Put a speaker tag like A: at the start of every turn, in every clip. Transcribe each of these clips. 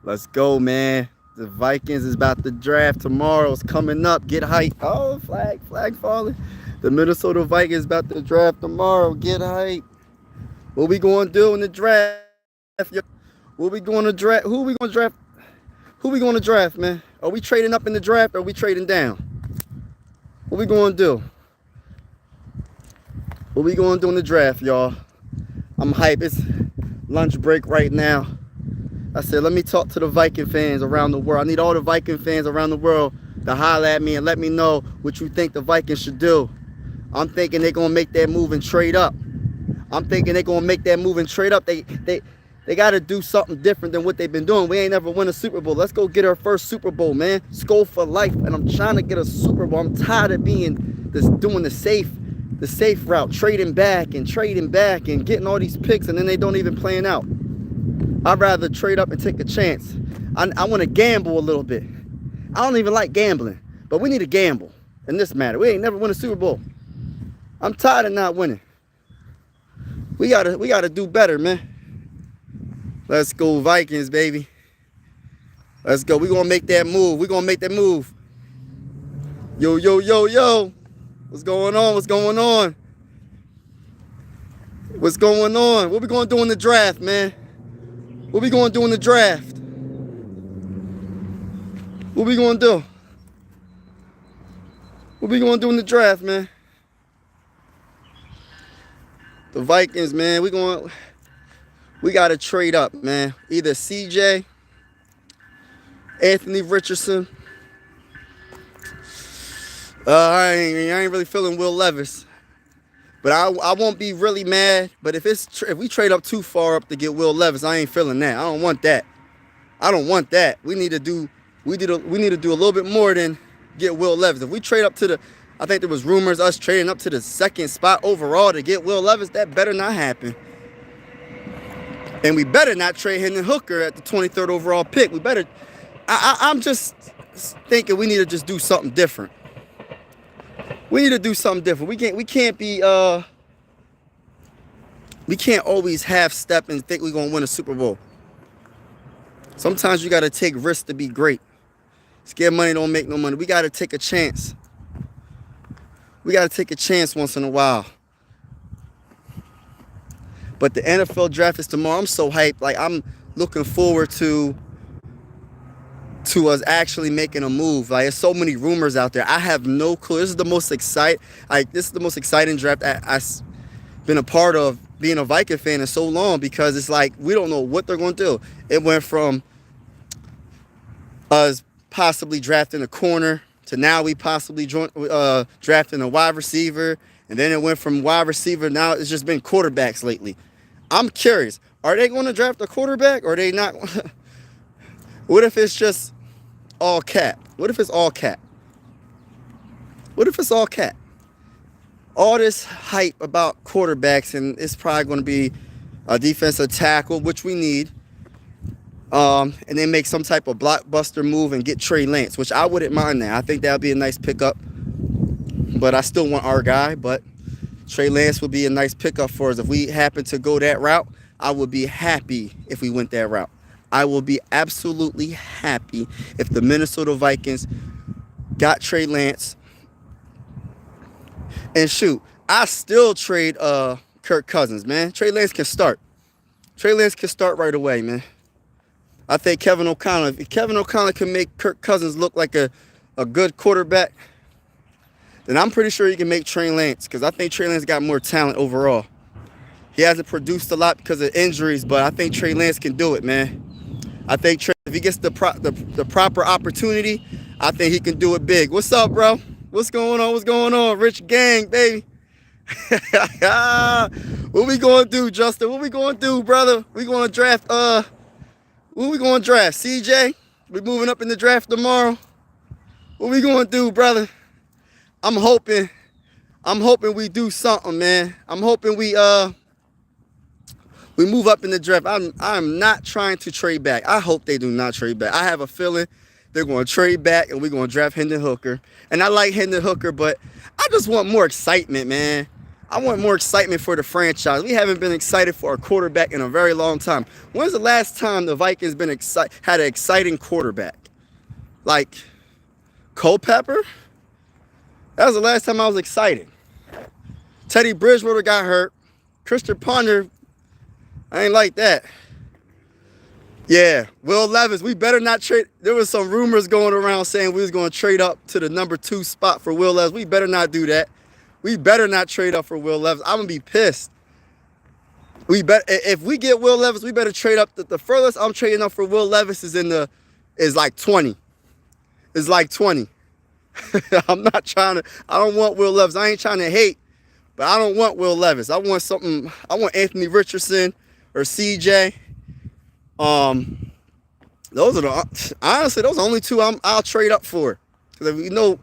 A: Let's go, man. The Vikings is about to draft tomorrow. It's coming up. Get hype. Oh, flag falling. The Minnesota Vikings about to draft tomorrow. Get hype. What we going to do in the draft, yo? What we going to draft? Who we going to draft? Who we going to draft, man? Are we trading up in the draft or are we trading down? What we going to do? What we going to do in the draft, y'all? I'm hype. It's lunch break right now. I said, let me talk to the Viking fans around the world. I need all the Viking fans around the world to holler at me and let me know what you think the Vikings should do. I'm thinking they're going to make that move and trade up. I'm thinking they're going to make that move and trade up. They got to do something different than what they've been doing. We ain't never won a Super Bowl. Let's go get our first Super Bowl, man. Skull for life. And I'm trying to get a Super Bowl. I'm tired of doing the safe route, trading back and getting all these picks, and then they don't even plan out. I'd rather trade up and take a chance. I want to gamble a little bit. I don't even like gambling, but we need to gamble in this matter. We ain't never won a Super Bowl. I'm tired of not winning. We gotta do better, man. Let's go Vikings, baby. Let's go. We're gonna make that move. We're gonna make that move. Yo, yo, yo, yo. What's going on? What's going on? What's going on? What we gonna do in the draft, man? What we gonna do in the draft? What we gonna do? What we gonna do in the draft, man? The Vikings, man, we gotta trade up, man. Either CJ, Anthony Richardson. I ain't really feeling Will Levis. But I won't be really mad. But if we trade up too far up to get Will Levis, I ain't feeling that. I don't want that. I don't want that. We need to do a little bit more than get Will Levis. If we trade up to I think there was rumors us trading up to the second spot overall to get Will Levis. That better not happen. And we better not trade Hendon Hooker at the 23rd overall pick. We better. I'm just thinking we need to just do something different. We need to do something different. We can't always half step and think we're gonna win a Super Bowl. Sometimes you gotta take risks to be great. Scared money don't make no money. We gotta take a chance. We gotta take a chance once in a while. But the NFL draft is tomorrow. I'm so hyped. Like, I'm looking forward to us actually making a move. Like, there's so many rumors out there. I have no clue. This is the most exciting draft I've been a part of, being a Viking fan in so long, because it's like we don't know what they're going to do. It went from us possibly drafting a corner to now we possibly drafting a wide receiver, and then it went from wide receiver, now it's just been quarterbacks lately. I'm curious, are they going to draft a quarterback or are they not? What if it's just all cap? What if it's all cap? What if it's all cap? All this hype about quarterbacks, and it's probably going to be a defensive tackle, which we need, and then make some type of blockbuster move and get Trey Lance, which I wouldn't mind that. I think that would be a nice pickup, but I still want our guy. But Trey Lance would be a nice pickup for us. If we happen to go that route, I would be happy if we went that route. I will be absolutely happy if the Minnesota Vikings got Trey Lance. And shoot, I still trade Kirk Cousins, man. Trey Lance can start. Trey Lance can start right away, man. I think if Kevin O'Connell can make Kirk Cousins look like a good quarterback, then I'm pretty sure he can make Trey Lance, because I think Trey Lance got more talent overall. He hasn't produced a lot because of injuries, but I think Trey Lance can do it, man. I think if he gets the proper opportunity, I think he can do it big. What's up, bro? What's going on? What's going on? Rich gang, baby. What we going to do, Justin? What we going to do, brother? We going to draft, who we going to draft? CJ? We moving up in the draft tomorrow? What we going to do, brother? I'm hoping we do something, man. I'm hoping we move up in the draft. I'm not trying to trade back. I hope they do not trade back. I have a feeling they're going to trade back and we're going to draft Hendon Hooker. And I like Hendon Hooker, but I just want more excitement, man. I want more excitement for the franchise. We haven't been excited for a quarterback in a very long time. When's the last time the Vikings had an exciting quarterback? Like Culpepper? That was the last time I was excited. Teddy Bridgewater got hurt. Christian Ponder, I ain't like that. Yeah, Will Levis, we better not trade. There was some rumors going around saying we was going to trade up to the number 2 spot for Will Levis. We better not do that. We better not trade up for Will Levis. I'm going to be pissed. If we get Will Levis, we better trade up. The furthest I'm trading up for Will Levis is like 20. It's like 20. I'm not trying to, I don't want Will Levis. I ain't trying to hate, but I don't want Will Levis. I want Anthony Richardson or CJ. Those are honestly, those are the only 2 I'll trade up for. Because we know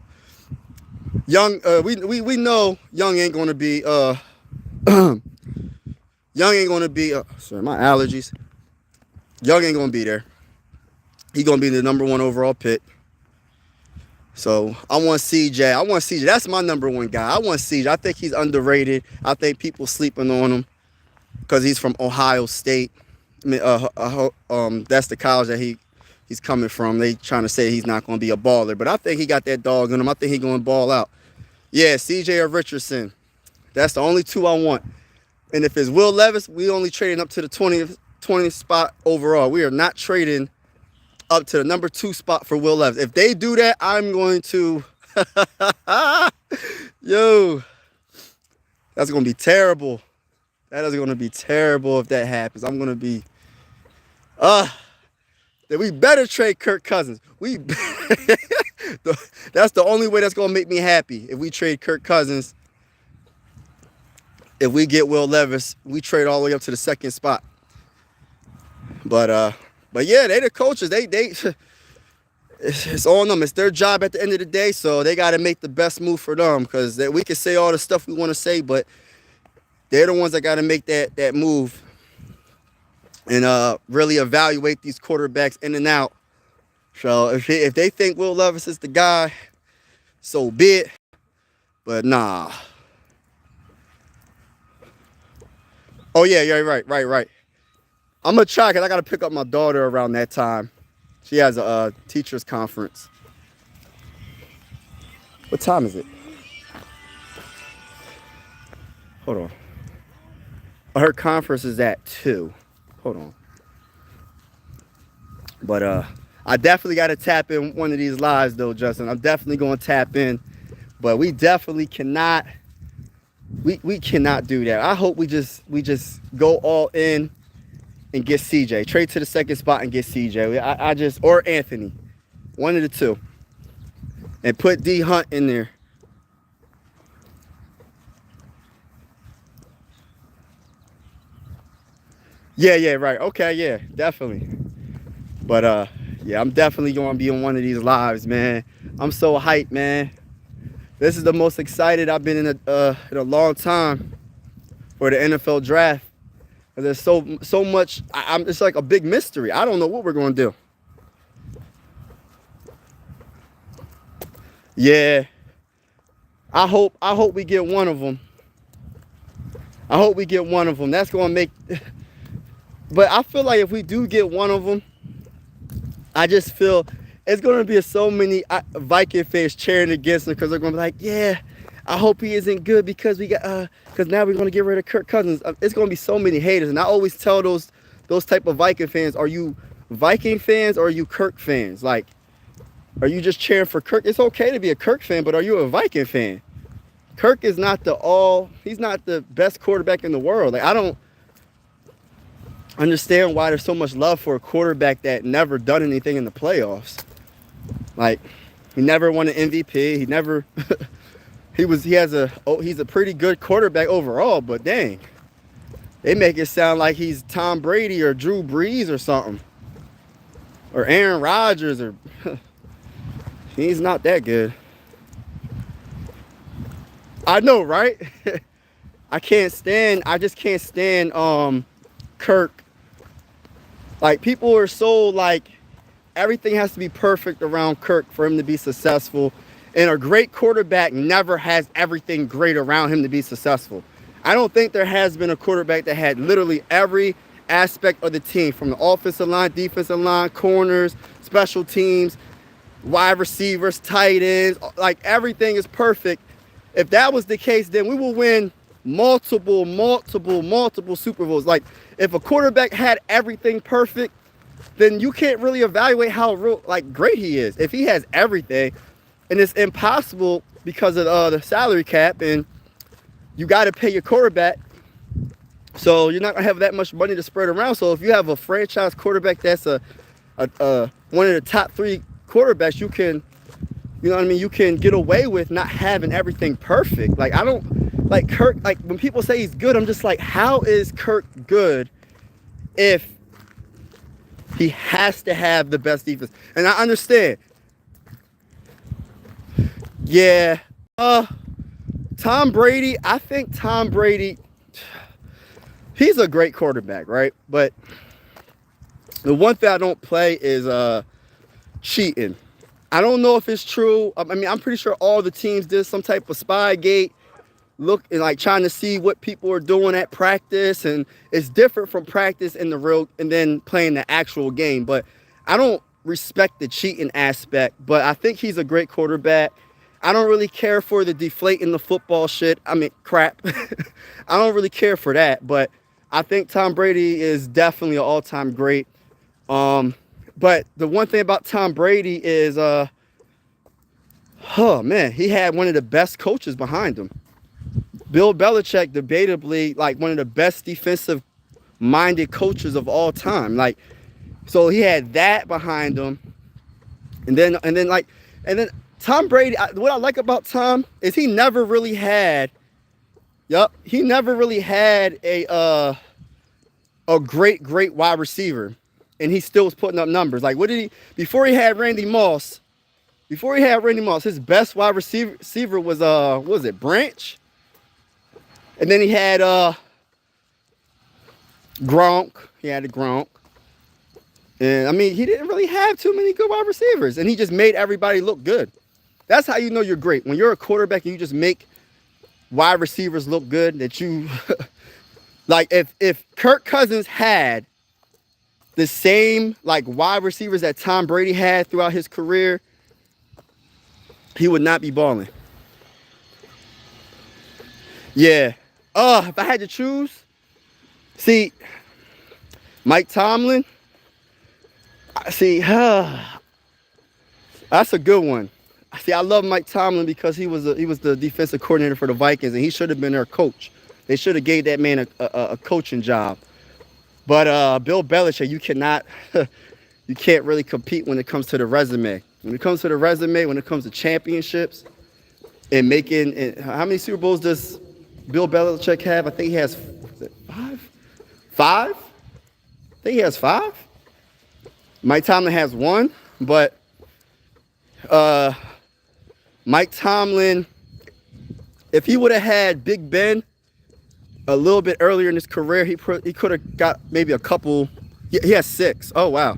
A: Young, we know Young ain't gonna be Young ain't gonna be sorry, my allergies. Young ain't gonna be there. He gonna be the number 1 overall pick. So I want CJ. That's my number 1 guy. I want CJ. I think he's underrated. I think people sleeping on him because he's from Ohio State. I mean, that's the college that he's coming from. They trying to say he's not going to be a baller, but I think he got that dog in him. I think he's going to ball out. Yeah, CJ or Richardson. That's the only 2 I want. And if it's Will Levis, we only trading up to the 20th spot overall. We are not trading up to the number 2 spot for Will Levis. If they do that, I'm going to yo, that's going to be terrible. That is going to be terrible if that happens. I'm going to be that we better trade Kirk Cousins. That's the only way that's going to make me happy. If we trade Kirk Cousins, if we get Will Levis, we trade all the way up to the 2nd spot. But yeah, they the coaches. It's on them. It's their job at the end of the day, so they got to make the best move for them. Because we can say all the stuff we want to say, but they're the ones that got to make that move and really evaluate these quarterbacks in and out. So if they think Will Levis is the guy, so be it. But nah. Oh yeah, right. I'm gonna try because I gotta pick up my daughter around that time. She has a teachers conference. What time is it? Hold on. Her conference is at 2. Hold on. But I definitely got to tap in one of these lives though, Justin. I'm definitely going to tap in. But we definitely cannot. We cannot do that. I hope we just go all in and get CJ. Trade to the 2nd spot and get CJ. Or Anthony. One of the 2. And put D Hunt in there. Yeah, right. Okay, yeah, definitely. But yeah, I'm definitely going to be on one of these lives, man. I'm so hyped, man. This is the most excited I've been in a long time for the NFL draft. There's so much. It's like a big mystery. I don't know what we're going to do. Yeah. I hope we get one of them. I hope we get one of them. That's going to make. But I feel like if we do get one of them, I just feel it's going to be so many Viking fans cheering against him because they're going to be like, yeah, I hope he isn't good because now we're going to get rid of Kirk Cousins. It's going to be so many haters. And I always tell those type of Viking fans, are you Viking fans or are you Kirk fans? Like, are you just cheering for Kirk? It's okay to be a Kirk fan, but are you a Viking fan? Kirk is not he's not the best quarterback in the world. Like, I don't understand why there's so much love for a quarterback that never done anything in the playoffs. Like, he never won an MVP. He never he's a pretty good quarterback overall, but dang. They make it sound like he's Tom Brady or Drew Brees or something. Or Aaron Rodgers or he's not that good. I know, right? I just can't stand Kirk. Like, people are so like everything has to be perfect around Kirk for him to be successful. And a great quarterback never has everything great around him to be successful. I don't think there has been a quarterback that had literally every aspect of the team, from the offensive line, defensive line, corners, special teams, wide receivers, tight ends, like everything is perfect. If that was the case, then we will win multiple Super Bowls. Like, if a quarterback had everything perfect, then you can't really evaluate how great he is. If he has everything, and it's impossible because of the salary cap, and you got to pay your quarterback, so you're not gonna have that much money to spread around. So if you have a franchise quarterback that's a one of the top 3 quarterbacks, you can, you know what I mean, you can get away with not having everything perfect. Like, I don't like Kirk. Like, when people say he's good, I'm just like, how is Kirk good if he has to have the best defense? And I understand. Yeah. Tom Brady, I think Tom Brady, he's a great quarterback, right? But the one thing I don't play is cheating. I don't know if it's true. I mean, I'm pretty sure all the teams did some type of spy gate, look and like trying to see what people are doing at practice, and it's different from practice in the real and then playing the actual game. But I don't respect the cheating aspect, but I think he's a great quarterback. I don't really care for the deflating the football shit. I mean, crap. I don't really care for that, but I think Tom Brady is definitely an all-time great. But the one thing about Tom Brady is, oh man, he had one of the best coaches behind him. Bill Belichick, debatably, like, one of the best defensive-minded coaches of all time. Like, so he had that behind him, and then Tom Brady. What I like about Tom is he never really had. He never really had a great wide receiver, and he still was putting up numbers. Like, what did he before he had Randy Moss? Before he had Randy Moss, his best wide receiver was what was it, Branch? And then he had Gronk. He had a Gronk. And I mean, he didn't really have too many good wide receivers, and he just made everybody look good. That's how you know you're great. When you're a quarterback and you just make wide receivers look good, that you like, if Kirk Cousins had the same like wide receivers that Tom Brady had throughout his career, he would not be balling. Yeah. If I had to choose, see, Mike Tomlin. See, that's a good one. See, I love Mike Tomlin because he was the defensive coordinator for the Vikings, and he should have been their coach. They should have gave that man a coaching job. But Bill Belichick, you can't really compete when it comes to the resume. When it comes to the resume, when it comes to championships, and making, how many Super Bowls does Bill Belichick have? I think he has 5. 5? I think he has 5. Mike Tomlin has 1, but Mike Tomlin, if he would have had Big Ben a little bit earlier in his career, he could have got maybe a couple. He has 6. Oh wow,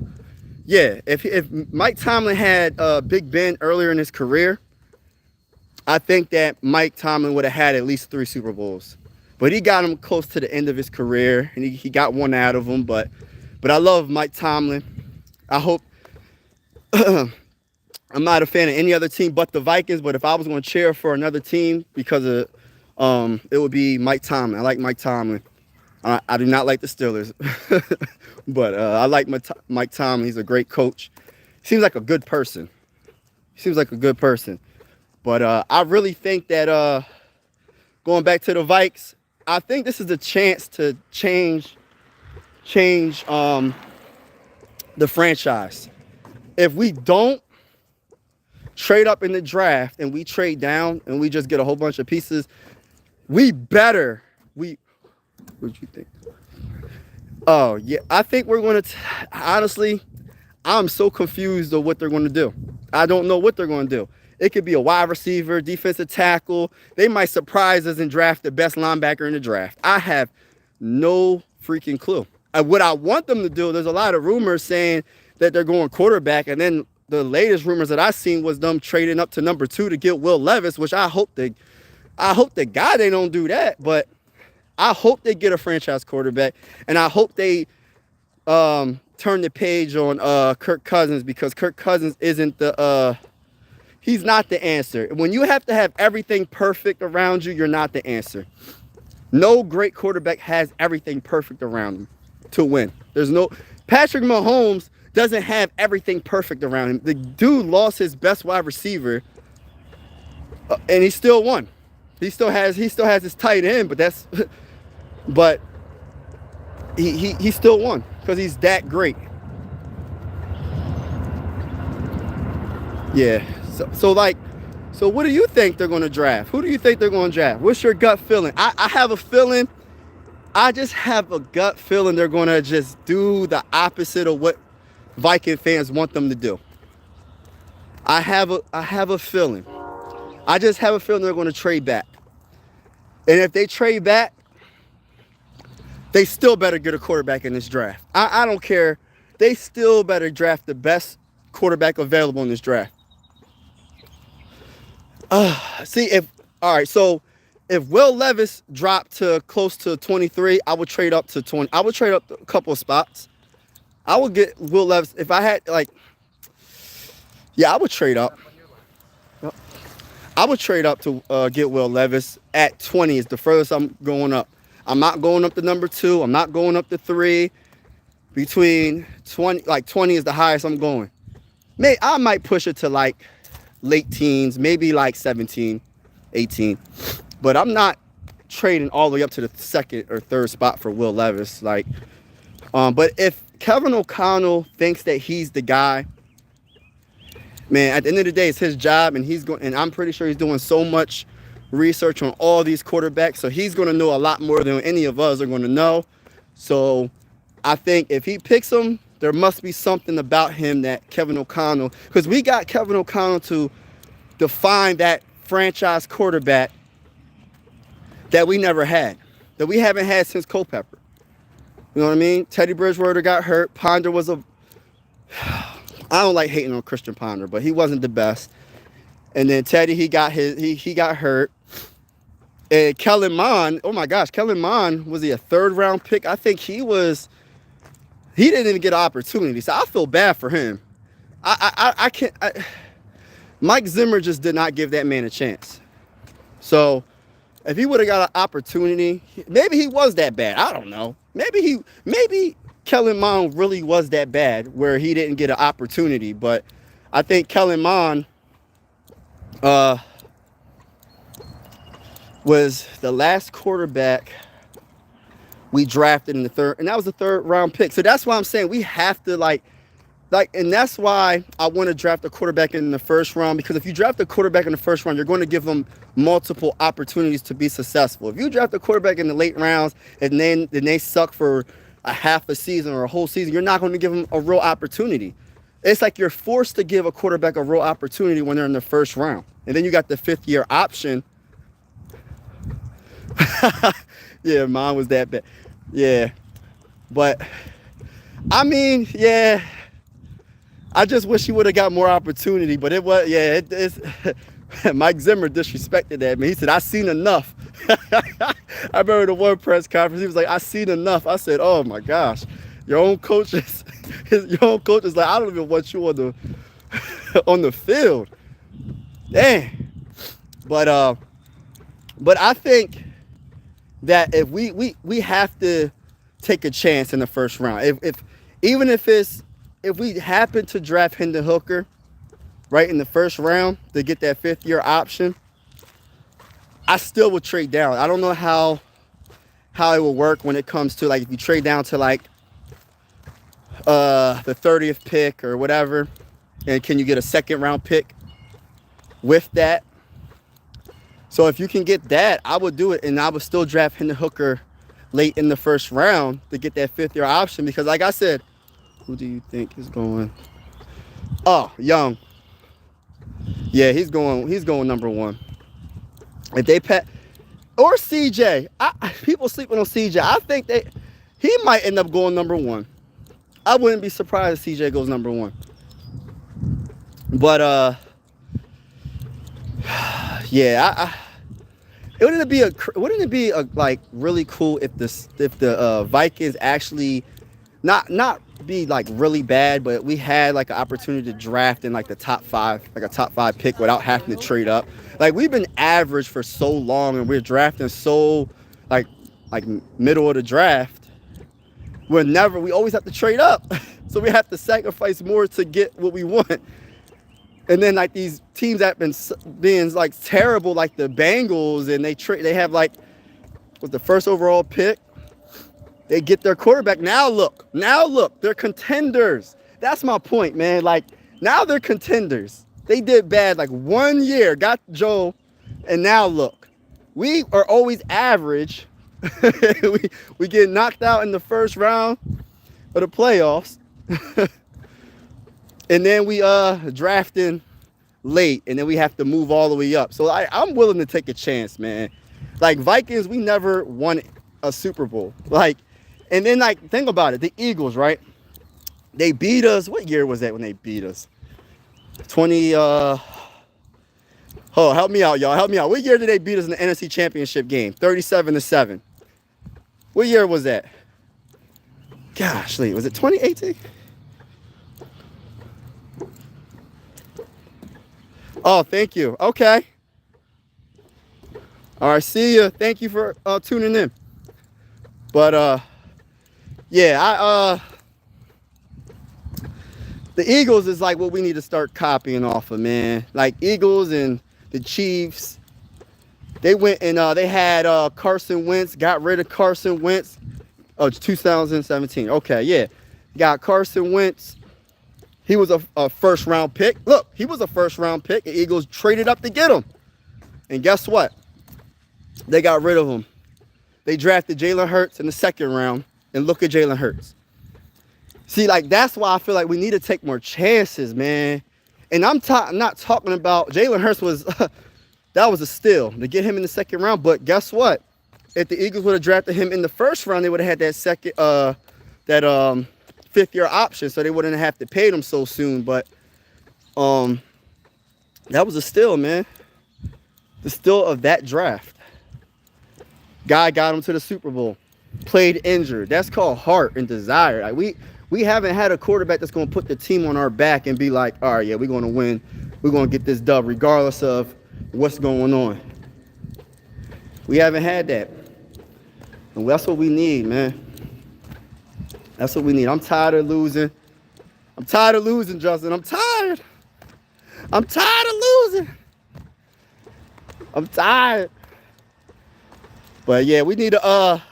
A: yeah. If Mike Tomlin had Big Ben earlier in his career, I think that Mike Tomlin would have had at least 3 Super Bowls. But he got him close to the end of his career, and he got one out of him. But I love Mike Tomlin. I hope. I'm not a fan of any other team but the Vikings, but if I was going to cheer for another team because of it would be Mike Tomlin. I like Mike Tomlin. I do not like the Steelers, but I like Mike Tomlin. He's a great coach. Seems like a good person. But I really think that going back to the Vikes, I think this is a chance to change the franchise. If we don't trade up in the draft and we trade down and we just get a whole bunch of pieces, what you think? Oh yeah, I think we're going to, honestly, I'm so confused of what they're going to do. I don't know what they're going to do. It could be a wide receiver, defensive tackle. They might surprise us and draft the best linebacker in the draft. I have no freaking clue. What I want them to do, there's a lot of rumors saying that they're going quarterback, and then the latest rumors that I seen was them trading up to number 2 to get Will Levis, which I hope to God they don't do that. But I hope they get a franchise quarterback, and I hope they turn the page on Kirk Cousins, because Kirk Cousins isn't the he's not the answer. When you have to have everything perfect around you, you're not the answer. No great quarterback has everything perfect around him to win. There's no Patrick Mahomes doesn't have everything perfect around him. The dude lost his best wide receiver, and he still won. He still has his tight end, but that's but he still won because he's that great. Yeah. So what do you think they're going to draft? Who do you think they're going to draft? What's your gut feeling? I have a feeling. I just have a gut feeling they're going to just do the opposite of what Viking fans want them to do. I have a feeling. I just have a feeling they're going to trade back. And if they trade back, they still better get a quarterback in this draft. I don't care. They still better draft the best quarterback available in this draft. So if Will Levis dropped to close to 23, I would trade up to 20. I would trade up a couple of spots. I would get Will Levis if I had I would trade up. I would trade up to get Will Levis at 20 is the furthest I'm going up. I'm not going up to number 2. I'm not going up to 3. Between 20 is the highest I'm going. I might push it to late teens, maybe 17, 18. But I'm not trading all the way up to the 2nd or 3rd spot for Will Levis. But if Kevin O'Connell thinks that he's the guy, man, at the end of the day, it's his job, and I'm pretty sure he's doing so much research on all these quarterbacks, so he's going to know a lot more than any of us are going to know. So I think if he picks him, there must be something about him that Kevin O'Connell, because we got Kevin O'Connell to define that franchise quarterback that we never had, that we haven't had since Culpepper. You know what I mean? Teddy Bridgewater got hurt. Ponder was I don't like hating on Christian Ponder, but he wasn't the best. And then Teddy, he got hurt. And Kellen Mond, oh my gosh, Kellen Mond, was he a 3rd round pick? I think he didn't even get an opportunity. So I feel bad for him. I can't. Mike Zimmer just did not give that man a chance. So if he would have got an opportunity, maybe he was that bad. I don't know. Maybe Kellen Mond really was that bad where he didn't get an opportunity. But I think Kellen Mond was the last quarterback we drafted in the 3rd, and that was the 3rd round pick. So that's why I'm saying we have to and that's why I want to draft a quarterback in the 1st round, because if you draft a quarterback in the 1st round, you're going to give them multiple opportunities to be successful. If you draft a quarterback in the late rounds and then they suck for a half a season or a whole season, you're not going to give them a real opportunity. It's like you're forced to give a quarterback a real opportunity when they're in the 1st round. And then you got the 5th-year option. Yeah, mine was that bad. Yeah. But, I mean, yeah. I just wish he would have got more opportunity. But it was, yeah, it's Mike Zimmer disrespected that, man. He said, I seen enough. I remember the one press conference. He was like, I seen enough. I said, oh, my gosh. Your own coach is like, I don't even want you on the field. Dang. But I think that if we have to take a chance in the 1st round. If we happen to draft Hendon Hooker right in the 1st round to get that 5th-year option, I still would trade down. I don't know how it will work when it comes to if you trade down to the 30th pick or whatever, and can you get a 2nd round pick with that? So if you can get that, I would do it, and I would still draft Hendon Hooker late in the 1st round to get that 5th-year option, because like I said, who do you think is going? Oh, Young. Yeah, he's going number 1. If they or CJ, people sleeping on CJ. I think he might end up going number 1. I wouldn't be surprised if CJ goes number 1. But yeah, wouldn't it be a like really cool if the Vikings actually not be like really bad, but we had like an opportunity to draft in like the top five, like a top five pick without having to trade up. Like we've been average for so long, and we're drafting so like like middle of the draft. We always have to trade up, so we have to sacrifice more to get what we want. And then like these teams that have been being like terrible, like the Bengals, and they have like with the first overall pick. They get their quarterback. Now look, they're contenders. That's my point, man. Like now they're contenders. They did bad like 1 year, got Joe, and now look, we are always average. we get knocked out in the first round of the playoffs, and then we drafting late, and then we have to move all the way up. So I'm willing to take a chance, man. Like Vikings, we never won a Super Bowl. Like. And then, like, think about it. The Eagles, right? They beat us. What year was that when they beat us? 20, oh, help me out, y'all. Help me out. What year did they beat us in the NFC Championship game? 37-7. What year was that? Gosh, was it 2018? Oh, thank you. Okay. All right, see ya. Thank you for tuning in. But, yeah, the Eagles is like what we need to start copying off of, man. Like Eagles and the Chiefs, they went and they had Carson Wentz, got rid of Carson Wentz. Oh, it's 2017. Okay, yeah. Got Carson Wentz. He was a first round pick. Look, he was a first round pick. The Eagles traded up to get him. And guess what? They got rid of him. They drafted Jalen Hurts in the second round. And look at Jalen Hurts. See, like, that's why I feel like we need to take more chances, man. And I'm not talking about Jalen Hurts was, that was a steal to get him in the second round. But guess what? If the Eagles would have drafted him in the first round, they would have had that fifth-year option, so they wouldn't have to pay him so soon. But that was a steal, man. The steal of that draft. Guy got him to the Super Bowl. Played injured. That's called heart and desire. Like we haven't had a quarterback that's going to put the team on our back and be like, all right, yeah, we're going to win. We're going to get this dub regardless of what's going on. We haven't had that. And that's what we need, man. That's what we need. I'm tired of losing. I'm tired of losing, Justin. I'm tired. I'm tired of losing. I'm tired. But yeah, we need to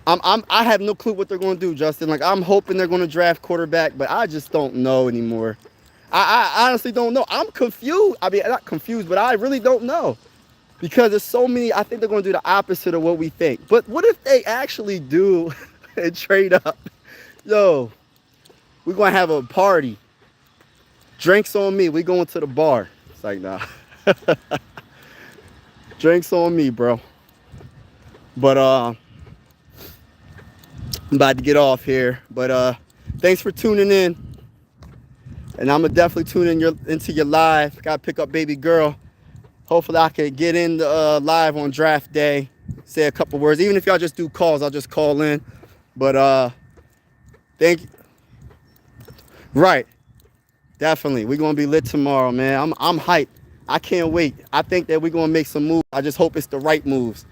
A: I have no clue what they're going to do, Justin. Like, I'm hoping they're going to draft quarterback, but I just don't know anymore. I honestly don't know. I'm confused. I mean, not confused, but I really don't know. Because there's so many, I think they're going to do the opposite of what we think. But what if they actually do and trade up? Yo, we're going to have a party. Drinks on me. We going to the bar. It's like, nah. Drinks on me, bro. But, I'm about to get off here, but thanks for tuning in, and I'm gonna definitely tune into your live. Gotta pick up baby girl. Hopefully I can get in the live on draft day, say a couple words. Even if y'all just do calls, I'll just call in. But thank you. Right, definitely. We're gonna be lit tomorrow, man. I'm hyped. I can't wait. I think that we're gonna make some moves. I just hope it's the right moves.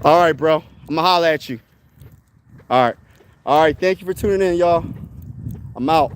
A: All right, bro. I'm going to holler at you. All right. All right. Thank you for tuning in, y'all. I'm out.